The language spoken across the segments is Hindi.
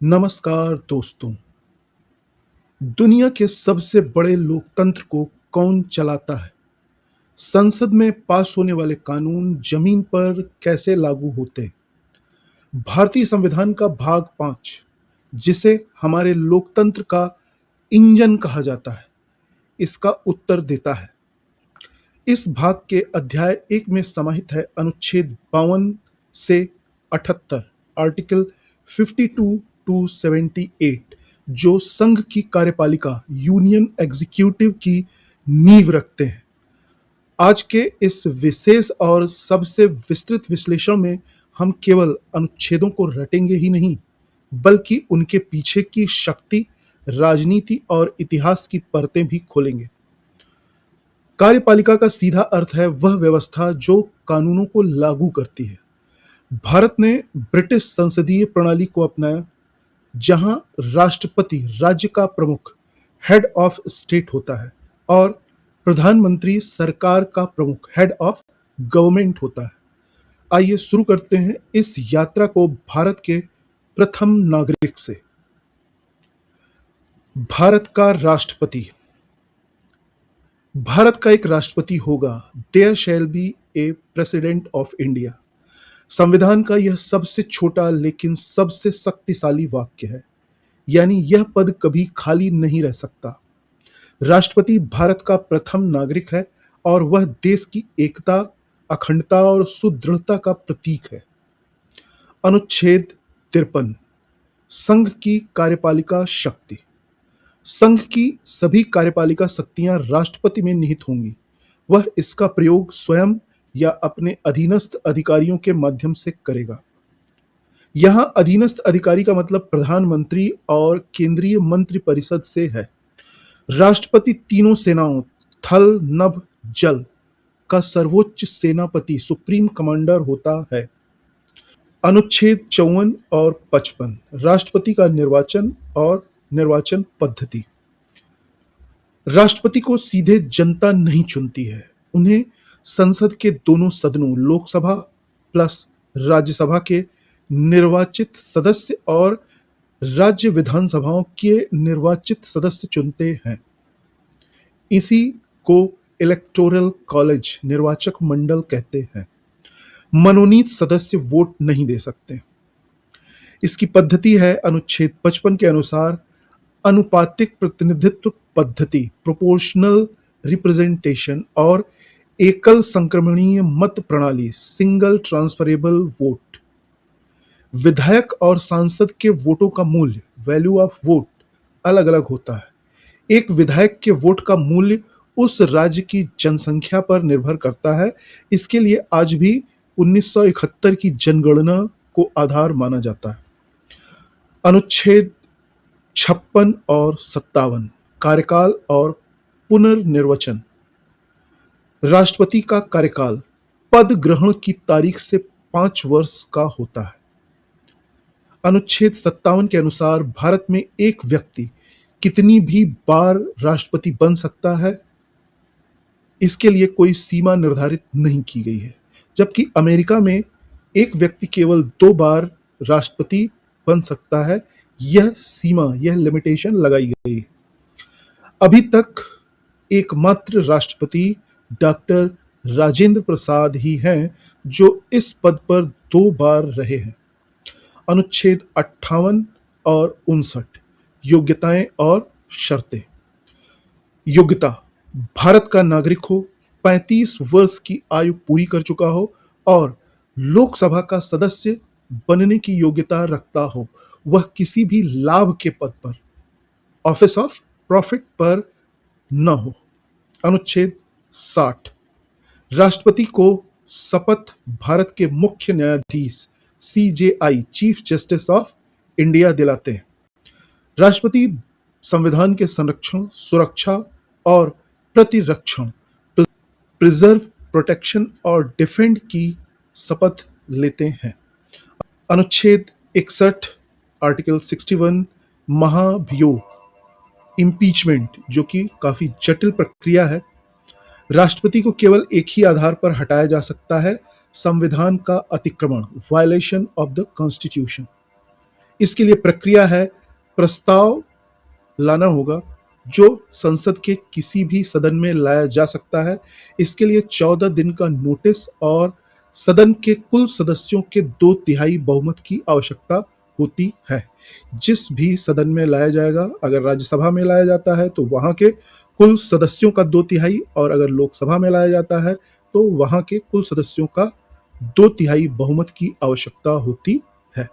नमस्कार दोस्तों। दुनिया के सबसे बड़े लोकतंत्र को कौन चलाता है? संसद में पास होने वाले कानून जमीन पर कैसे लागू होते हैं? भारतीय संविधान का भाग 5, जिसे हमारे लोकतंत्र का इंजन कहा जाता है, इसका उत्तर देता है। इस भाग के अध्याय 1 में समाहित है अनुच्छेद 52 से 78, आर्टिकल 52 टू 78, जो संघ की कार्यपालिका यूनियन एग्जीक्यूटिव की नींव रखते हैं। आज के इस विशेष और सबसे विस्तृत विश्लेषण में हम केवल अनुच्छेदों को रटेंगे ही नहीं, बल्कि उनके पीछे की शक्ति, राजनीति और इतिहास की परतें भी खोलेंगे। कार्यपालिका का सीधा अर्थ है वह व्यवस्था जो कानूनों को लागू करती है। भारत ने ब्रिटिश संसदीय प्रणाली को अपनाया, जहां राष्ट्रपति राज्य का प्रमुख हेड ऑफ स्टेट होता है और प्रधानमंत्री सरकार का प्रमुख हेड ऑफ गवर्नमेंट होता है। आइए शुरू करते हैं इस यात्रा को भारत के प्रथम नागरिक से। भारत का राष्ट्रपति। भारत का एक राष्ट्रपति होगा। There shall be a president of India. संविधान का यह सबसे छोटा लेकिन सबसे शक्तिशाली वाक्य है, यानी यह पद कभी खाली नहीं रह सकता। राष्ट्रपति भारत का प्रथम नागरिक है और वह देश की एकता, अखंडता और सुदृढ़ता का प्रतीक है। अनुच्छेद 53, संघ की कार्यपालिका शक्ति। संघ की सभी कार्यपालिका शक्तियां राष्ट्रपति में निहित होंगी। वह इसका प्रयोग स्वयं या अपने अधीनस्थ अधिकारियों के माध्यम से करेगा। यहां अधीनस्थ अधिकारी का मतलब प्रधानमंत्री और केंद्रीय मंत्रिपरिषद से है। राष्ट्रपति तीनों सेनाओं थल, नभ, जल का सर्वोच्च सेनापति, सुप्रीम कमांडर होता है। अनुच्छेद 54 और 55, राष्ट्रपति का निर्वाचन और निर्वाचन पद्धति। राष्ट्रपति को सीधे जनता नहीं चुनती है, उन्हें संसद के दोनों सदनों, लोकसभा प्लस राज्यसभा के निर्वाचित सदस्य और राज्य विधानसभाओं के निर्वाचित सदस्य चुनते हैं। इसी को इलेक्टोरल कॉलेज, निर्वाचक मंडल कहते हैं। मनोनीत सदस्य वोट नहीं दे सकते। इसकी पद्धति है अनुच्छेद 55 के अनुसार अनुपातिक प्रतिनिधित्व पद्धति, प्रोपोर्शनल रिप्रेजेंटेशन, और एकल संक्रमणीय मत प्रणाली, सिंगल ट्रांसफरेबल वोट। विधायक और सांसद के वोटों का मूल्य, वैल्यू ऑफ वोट, अलग अलग होता है। एक विधायक के वोट का मूल्य उस राज्य की जनसंख्या पर निर्भर करता है। इसके लिए आज भी 1971 की जनगणना को आधार माना जाता है। अनुच्छेद 56 और 57, कार्यकाल और पुनर्निर्वाचन। राष्ट्रपति का कार्यकाल पद ग्रहण की तारीख से 5 वर्ष का होता है। अनुच्छेद 57 के अनुसार भारत में एक व्यक्ति कितनी भी बार राष्ट्रपति बन सकता है, इसके लिए कोई सीमा निर्धारित नहीं की गई है, जबकि अमेरिका में एक व्यक्ति केवल 2 बार राष्ट्रपति बन सकता है। यह सीमा, यह लिमिटेशन लगाई गई है। अभी तक एकमात्र राष्ट्रपति डॉक्टर राजेंद्र प्रसाद ही हैं जो इस पद पर 2 बार रहे हैं। अनुच्छेद 58 और 59, योग्यताएं और शर्तें। योग्यता: भारत का नागरिक हो, 35 वर्ष की आयु पूरी कर चुका हो और लोकसभा का सदस्य बनने की योग्यता रखता हो। वह किसी भी लाभ के पद पर, ऑफिस ऑफ प्रॉफिट पर न हो। अनुच्छेद 60, राष्ट्रपति को शपथ भारत के मुख्य न्यायाधीश CJI, chief justice of India, दिलाते हैं। राष्ट्रपति संविधान के संरक्षण, सुरक्षा और प्रतिरक्षण, प्रिजर्व, प्रोटेक्शन और डिफेंड की शपथ लेते हैं। अनुच्छेद 61, आर्टिकल 61, महाभियोग, इम्पीचमेंट, जो कि काफी जटिल प्रक्रिया है। राष्ट्रपति को केवल एक ही आधार पर हटाया जा सकता है, संविधान का अतिक्रमण, वायलेशन ऑफ द कॉन्स्टिट्यूशन। इसके लिए प्रक्रिया है, प्रस्ताव लाना होगा जो संसद के किसी भी सदन में लाया जा सकता है। इसके लिए 14 दिन का नोटिस और सदन के कुल सदस्यों के 2/3 बहुमत की आवश्यकता होती है। जिस भी सदन में लाया जाएगा, अगर राज्यसभा में लाया जाता है तो वहां के कुल सदस्यों का 2/3, और अगर लोकसभा में लाया जाता है तो वहां के कुल सदस्यों का 2/3 बहुमत की आवश्यकता होती है।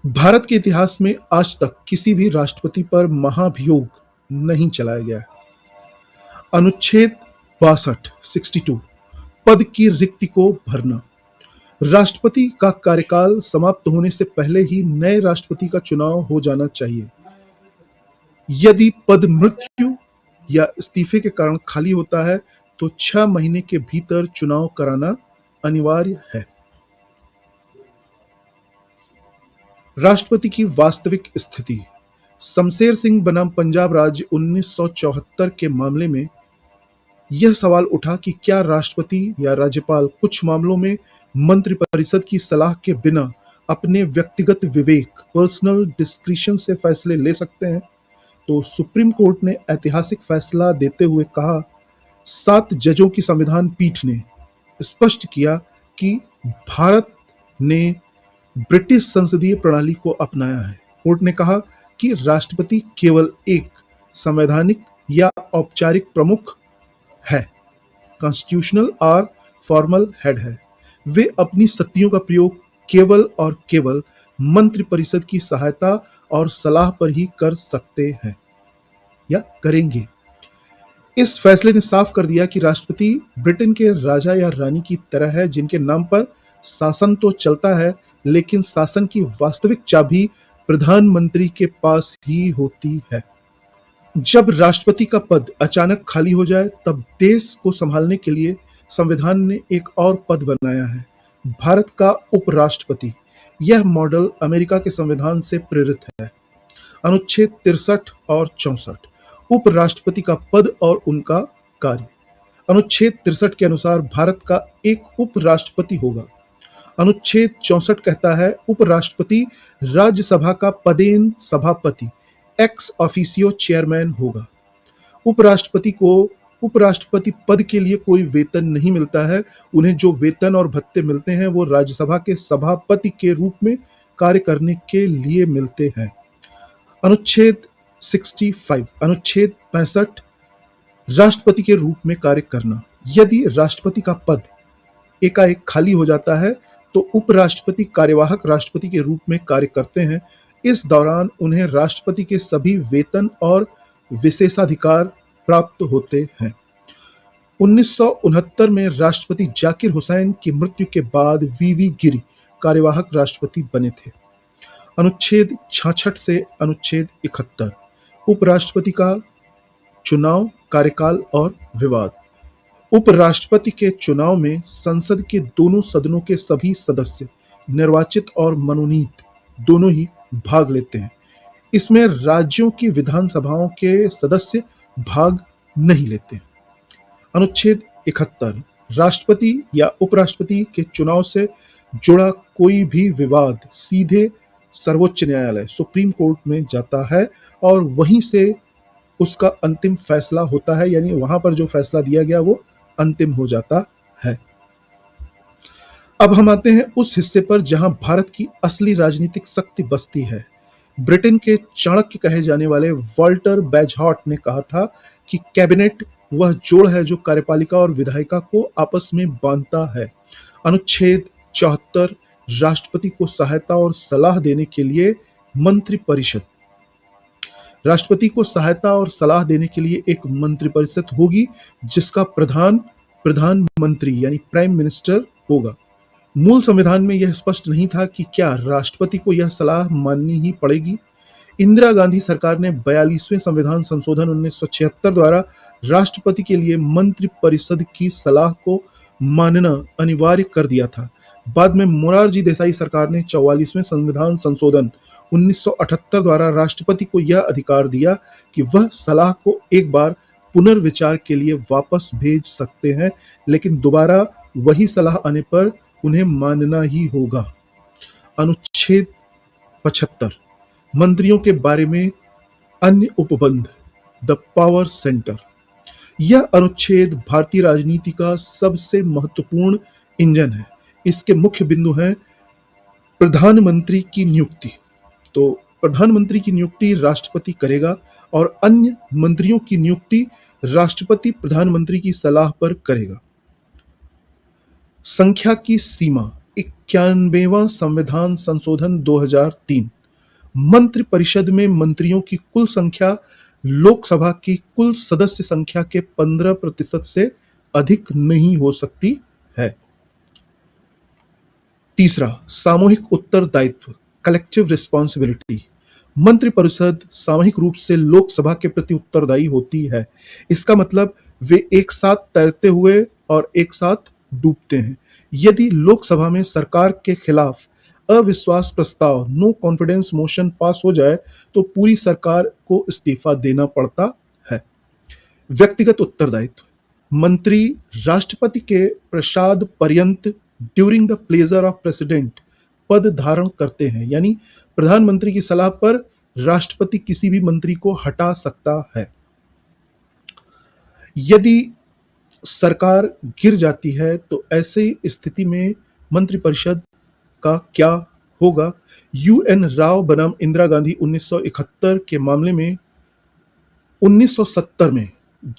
भारत के इतिहास में आज तक किसी भी राष्ट्रपति पर महाभियोग नहीं चलाया गया। अनुच्छेद 62 पद की रिक्ति को भरना। राष्ट्रपति का कार्यकाल समाप्त होने से पहले ही नए राष्ट्रपति का चुनाव हो जाना चाहिए। यदि पद मृत्यु या इस्तीफे के कारण खाली होता है तो 6 महीने के भीतर चुनाव कराना अनिवार्य है। राष्ट्रपति की वास्तविक स्थिति। शमशेर सिंह बनाम पंजाब राज्य 1974 के मामले में यह सवाल उठा कि क्या राष्ट्रपति या राज्यपाल कुछ मामलों में मंत्रिपरिषद की सलाह के बिना अपने व्यक्तिगत विवेक, पर्सनल डिस्क्रिशन से फैसले ले सकते हैं। तो सुप्रीम कोर्ट ने ऐतिहासिक फैसला देते हुए कहा, 7 जजों की संविधान पीठ ने स्पष्ट किया कि भारत ने ब्रिटिश संसदीय प्रणाली को अपनाया है। कोर्ट ने कहा कि राष्ट्रपति केवल एक संवैधानिक या औपचारिक प्रमुख है, कॉन्स्टिट्यूशनल और फॉर्मल हेड है। वे अपनी शक्तियों का प्रयोग केवल और केवल मंत्रिपरिषद की सहायता और सलाह पर ही कर सकते हैं या करेंगे। इस फैसले ने साफ कर दिया कि राष्ट्रपति ब्रिटेन के राजा या रानी की तरह है, जिनके नाम पर शासन तो चलता है लेकिन शासन की वास्तविक चाबी प्रधानमंत्री के पास ही होती है। जब राष्ट्रपति का पद अचानक खाली हो जाए तब देश को संभालने के लिए संविधान ने एक और पद बनाया है, भारत का उपराष्ट्रपति। यह मॉडल अमेरिका के संविधान से प्रेरित है। अनुच्छेद 63 और 64 उपराष्ट्रपति का पद और उनका कार्य। अनुच्छेद 63 के अनुसार भारत का एक उपराष्ट्रपति होगा। अनुच्छेद 64 कहता है, उपराष्ट्रपति राज्यसभा का पदेन सभापति एक्स ऑफिसियो चेयरमैन होगा। उपराष्ट्रपति को उपराष्ट्रपति पद के लिए कोई वेतन नहीं मिलता है। उन्हें जो वेतन और भत्ते मिलते हैं वो राज्यसभा के सभापति के रूप में कार्य करने के लिए मिलते हैं। अनुच्छेद 65 राष्ट्रपति के रूप में कार्य करना। यदि राष्ट्रपति का पद एकाएक खाली हो जाता है तो उपराष्ट्रपति कार्यवाहक राष्ट्रपति के रूप में कार्य करते हैं। इस दौरान उन्हें राष्ट्रपति के सभी वेतन और विशेषाधिकार प्राप्त होते हैं। 1969 में राष्ट्रपति जाकिर हुसैन की मृत्यु के बाद वीवी गिरी कार्यवाहक राष्ट्रपति बने थे। अनुच्छेद 66 से अनुच्छेद 71 उपराष्ट्रपति का चुनाव, कार्यकाल और विवाद। उपराष्ट्रपति के चुनाव में संसद के दोनों सदनों के सभी सदस्य, निर्वाचित और मनोनीत, दोनों ही भाग लेते हैं। इसमें राज्यों की विधानसभाओं के सदस्य भाग नहीं लेते। अनुच्छेद 71 राष्ट्रपति या उपराष्ट्रपति के चुनाव से जुड़ा कोई भी विवाद सीधे सर्वोच्च न्यायालय सुप्रीम कोर्ट में जाता है और वहीं से उसका अंतिम फैसला होता है, यानी वहां पर जो फैसला दिया गया वो अंतिम हो जाता है। अब हम आते हैं उस हिस्से पर जहां भारत की असली राजनीतिक शक्ति बसती है। ब्रिटेन के चाणक्य कहे जाने वाले वॉल्टर बैजहॉट ने कहा था कि कैबिनेट वह जोड़ है जो कार्यपालिका और विधायिका को आपस में बांधता है। अनुच्छेद 74 राष्ट्रपति को सहायता और सलाह देने के लिए मंत्रिपरिषद। राष्ट्रपति को सहायता और सलाह देने के लिए एक मंत्रिपरिषद होगी जिसका प्रधान प्रधानमंत्री यानी प्राइम मिनिस्टर होगा। मूल संविधान में यह स्पष्ट नहीं था कि क्या राष्ट्रपति को यह सलाह माननी ही पड़ेगी। इंदिरा गांधी सरकार ने 42वें संविधान संशोधन 1976 द्वारा राष्ट्रपति के लिए मंत्रिपरिषद की सलाह को मानना अनिवार्य कर दिया था। बाद में मोरारजी देसाई सरकार ने 44वें संविधान संशोधन 1978 द्वारा राष्ट्रपति को यह अधिकार दिया कि वह सलाह को एक बार पुनर्विचार के लिए वापस भेज सकते हैं, लेकिन दोबारा वही सलाह आने पर उन्हें मानना ही होगा। अनुच्छेद 75 मंत्रियों के बारे में अन्य उपबंध, द पावर सेंटर। यह अनुच्छेद भारतीय राजनीति का सबसे महत्वपूर्ण इंजन है। इसके मुख्य बिंदु हैं प्रधानमंत्री की नियुक्ति। तो प्रधानमंत्री की नियुक्ति राष्ट्रपति करेगा और अन्य मंत्रियों की नियुक्ति राष्ट्रपति प्रधानमंत्री की सलाह पर करेगा। संख्या की सीमा 91वां संविधान संशोधन 2003। मंत्रिपरिषद में मंत्रियों की कुल संख्या लोकसभा की कुल सदस्य संख्या के 15% से अधिक नहीं हो सकती है। तीसरा, सामूहिक उत्तरदायित्व, कलेक्टिव रिस्पॉन्सिबिलिटी। मंत्रिपरिषद सामूहिक रूप से लोकसभा के प्रति उत्तरदायी होती है। इसका मतलब वे एक साथ तैरते हुए और एक साथ डूबते हैं। यदि लोकसभा में सरकार के खिलाफ अविश्वास प्रस्ताव, नो कॉन्फिडेंस मोशन पास हो जाए तो पूरी सरकार को इस्तीफा देना पड़ता है। व्यक्तिगत उत्तरदायित्व, मंत्री राष्ट्रपति के प्रसाद पर्यंत during the pleasure of president पद धारण करते हैं, यानी प्रधानमंत्री की सलाह पर राष्ट्रपति किसी भी मंत्री को हटा सकता है। यदि सरकार गिर जाती है तो ऐसी स्थिति में मंत्रिपरिषद का क्या होगा? यूएन राव बनाम इंदिरा गांधी 1971 के मामले में 1970 में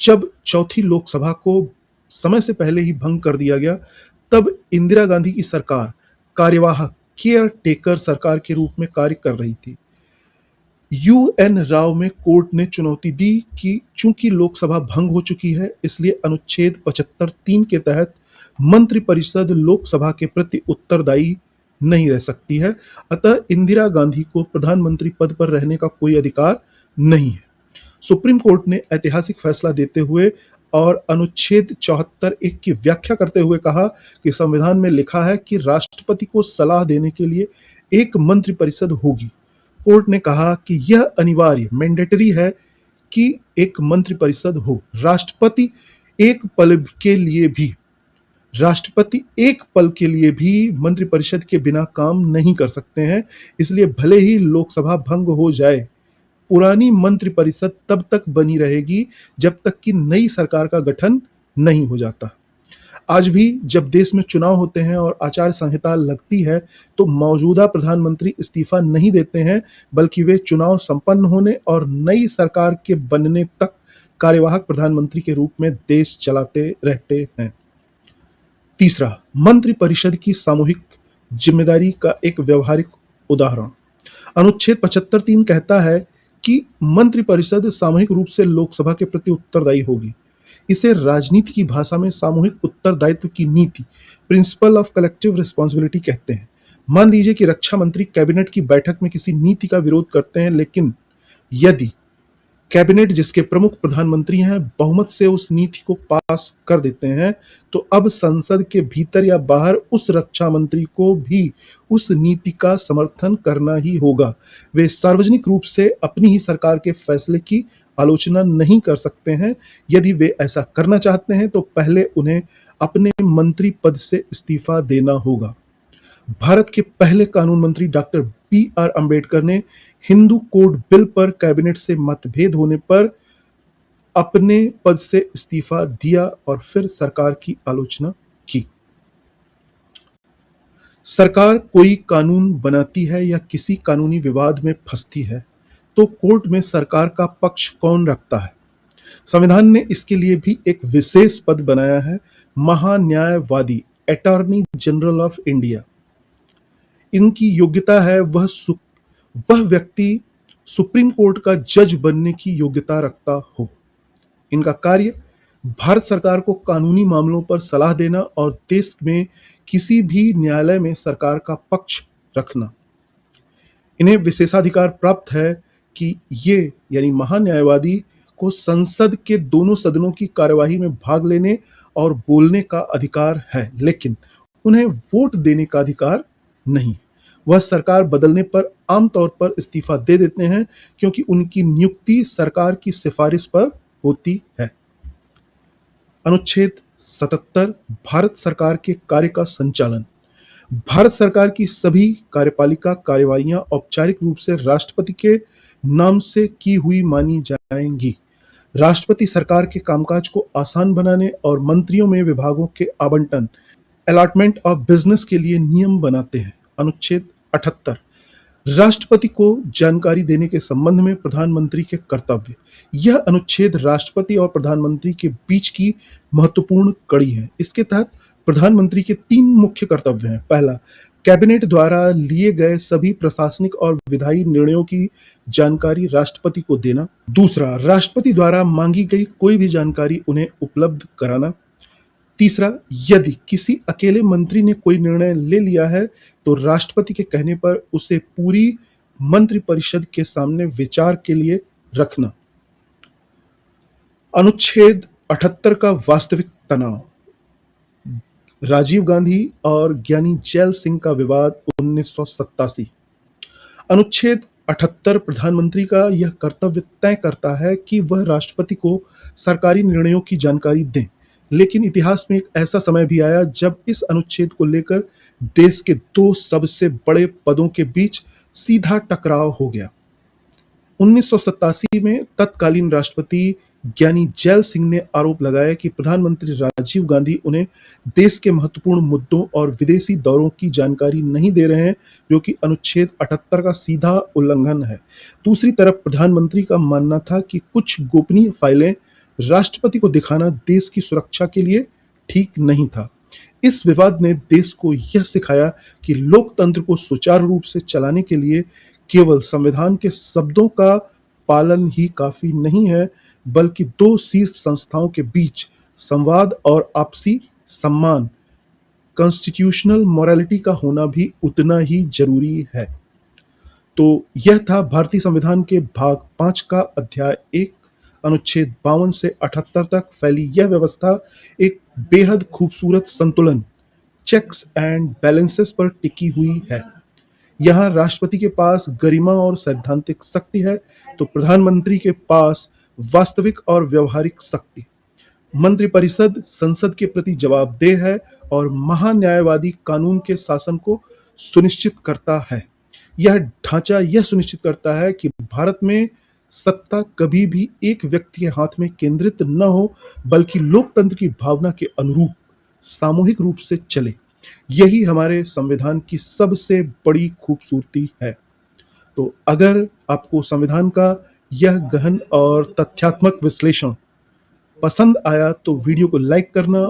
जब चौथी लोकसभा को समय से पहले ही भंग कर दिया गया, तब इंदिरा गांधी की सरकार कार्यवाहक केयर टेकर सरकार के रूप में कार्य कर रही थी। यूएन राव में कोर्ट ने चुनौती दी कि चूंकि लोकसभा भंग हो चुकी है, इसलिए अनुच्छेद 75(3) के तहत मंत्रिपरिषद लोकसभा के प्रति उत्तरदायी नहीं रह सकती है। अतः इंदिरा गांधी को प्रधानमंत्री पद पर रहने का कोई अधिकार नहीं है। सुप्रीम कोर्ट ने ऐतिहासिक फैसला देते हुए और अनुच्छेद 74(1) की व्याख्या करते हुए कहा कि संविधान में लिखा है कि राष्ट्रपति को सलाह देने के लिए एक मंत्रिपरिषद होगी। कोर्ट ने कहा कि यह अनिवार्य मैंडेटरी है कि एक मंत्रिपरिषद हो। राष्ट्रपति एक पल के लिए भी मंत्रिपरिषद के बिना काम नहीं कर सकते हैं। इसलिए भले ही लोकसभा भंग हो जाए, पुरानी मंत्रिपरिषद तब तक बनी रहेगी जब तक कि नई सरकार का गठन नहीं हो जाता। आज भी जब देश में चुनाव होते हैं और आचार संहिता लगती है तो मौजूदा प्रधानमंत्री इस्तीफा नहीं देते हैं, बल्कि वे चुनाव संपन्न होने और नई सरकार के बनने तक कार्यवाहक प्रधानमंत्री के रूप में देश चलाते रहते हैं। तीसरा, मंत्रिपरिषद की सामूहिक जिम्मेदारी का एक व्यवहारिक उदाहरण। अनुच्छेद 75(3) कहता है कि मंत्रिपरिषद सामूहिक रूप से लोकसभा के प्रति उत्तरदायी होगी। इसे राजनीति की भाषा में सामूहिक उत्तरदायित्व की नीति, प्रिंसिपल ऑफ कलेक्टिव रिस्पॉन्सिबिलिटी कहते हैं। मान लीजिए कि रक्षा मंत्री कैबिनेट की बैठक में किसी नीति का विरोध करते हैं, लेकिन यदि कैबिनेट जिसके प्रमुख प्रधानमंत्री हैं बहुमत से उस नीति को पास कर देते हैं, तो अब संसद के भीतर या बाहर उस रक्षा मंत्री को भी उस नीति का समर्थन करना ही होगा। वे सार्वजनिक रूप से अपनी ही सरकार के फैसले की आलोचना नहीं कर सकते हैं। यदि वे ऐसा करना चाहते हैं तो पहले उन्हें अपने मंत्री पद से इस्तीफा देना होगा। भारत के पहले कानून मंत्री डॉक्टर बी.आर. अंबेडकर ने हिंदू कोड बिल पर कैबिनेट से मतभेद होने पर अपने पद से इस्तीफा दिया और फिर सरकार की आलोचना की। सरकार कोई कानून बनाती है या किसी कानूनी विवाद में फंसती है तो कोर्ट में सरकार का पक्ष कौन रखता है? संविधान ने इसके लिए भी एक विशेष पद बनाया है, महान्यायवादी, अटॉर्नी जनरल ऑफ इंडिया। इनकी योग्यता है वह व्यक्ति सुप्रीम कोर्ट का जज बनने की योग्यता रखता हो। इनका कार्य भारत सरकार को कानूनी मामलों पर सलाह देना और देश में किसी भी न्यायालय में सरकार का पक्ष रखना। इन्हें विशेषाधिकार प्राप्त है कि ये यानी महान्यायवादी को संसद के दोनों सदनों की कार्यवाही में भाग लेने और बोलने का अधिकार है, लेकिन उन्हें वोट देने का अधिकार नहीं। वह सरकार बदलने पर आमतौर पर इस्तीफा दे देते हैं क्योंकि उनकी नियुक्ति सरकार की सिफारिश पर होती है। अनुच्छेद 77 भारत सरकार के कार्य का संचालन। भारत सरकार की सभी कार्यपालिका कार्यवाहियां औपचारिक रूप से राष्ट्रपति के नाम से की हुई मानी जाएंगी। राष्ट्रपति सरकार के कामकाज को आसान बनाने और मंत्रियों में विभागों के आवंटन अलॉटमेंट ऑफ बिजनेस के लिए नियम बनाते हैं। अनुच्छेद 78 राष्ट्रपति को जानकारी देने के संबंध में प्रधानमंत्री के कर्तव्य। यह अनुच्छेद राष्ट्रपति और प्रधानमंत्री के बीच की महत्वपूर्ण कड़ी है। इसके तहत प्रधानमंत्री के 3 मुख्य कर्तव्य हैं। पहला, कैबिनेट द्वारा लिए गए सभी प्रशासनिक और विधायी निर्णयों की जानकारी राष्ट्रपति को देना। दूसरा, राष्ट्रपति द्वारा मांगी गई कोई भी जानकारी उन्हें उपलब्ध कराना। तीसरा, यदि किसी अकेले मंत्री ने कोई निर्णय ले लिया है तो राष्ट्रपति के कहने पर उसे पूरी मंत्रिपरिषद के सामने विचार के लिए रखना। अनुच्छेद 78 का वास्तविक तनाव। राजीव गांधी और ज्ञानी जैल सिंह का विवाद 1987। अनुच्छेद 78 प्रधानमंत्री का यह कर्तव्य तय करता है कि वह राष्ट्रपति को सरकारी निर्णयों की जानकारी दें, लेकिन इतिहास में एक ऐसा समय भी आया जब इस अनुच्छेद को लेकर देश के 2 सबसे बड़े पदों के बीच सीधा टकराव हो गया। 1987 में तत्कालीन राष्ट्रपति ज्ञानी जैल सिंह ने आरोप लगाया कि प्रधानमंत्री राजीव गांधी उन्हें देश के महत्वपूर्ण मुद्दों और विदेशी दौरों की जानकारी नहीं दे रहे हैं, जो कि अनुच्छेद 78 का सीधा उल्लंघन है। दूसरी तरफ प्रधानमंत्री का मानना था कि कुछ गोपनीय फाइलें राष्ट्रपति को दिखाना देश की सुरक्षा के लिए ठीक नहीं था। इस विवाद ने देश को यह सिखाया कि लोकतंत्र को सुचारू रूप से चलाने के लिए केवल संविधान के शब्दों का पालन ही काफी नहीं है, बल्कि 2 शीर्ष संस्थाओं के बीच संवाद और आपसी सम्मान, कॉन्स्टिट्यूशनल मोरालिटी का होना भी उतना ही जरूरी है। तो यह था भारतीय संविधान के भाग 5 का अध्याय 1, अनुच्छेद 52 से 78 तक फैली यह व्यवस्था एक बेहद खूबसूरत संतुलन, चेक्स एंड बैलेंसेस पर टिकी हुई है। यहाँ राष्ट्रपति के पास गरिमा और सैद्धांतिक शक्ति है, तो प्रधानमंत्री के पास वास्तविक और व्यवहारिक शक्ति। मंत्रिपरिषद संसद के प्रति जवाबदेह है और महान्यायवादी कानून के शासन को सुनिश्चित करता है। यह ढांचा यह सुनिश्चित करता है कि भारत में सत्ता कभी भी एक व्यक्ति के हाथ में केंद्रित न हो, बल्कि लोकतंत्र की भावना के अनुरूप सामूहिक रूप से चले। यही हमारे संविधान की सबसे बड़ी खूबसूरती है। तो अगर आपको संविधान का यह गहन और तथ्यात्मक विश्लेषण पसंद आया तो वीडियो को लाइक करना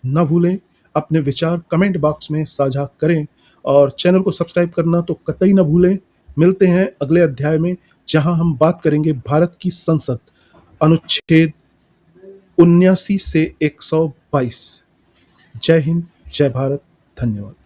न भूलें, अपने विचार कमेंट बॉक्स में साझा करें और चैनल को सब्सक्राइब करना तो कतई न भूलें। मिलते हैं अगले अध्याय में, जहां हम बात करेंगे भारत की संसद, अनुच्छेद 79 से 122। जय हिंद, जय भारत, धन्यवाद।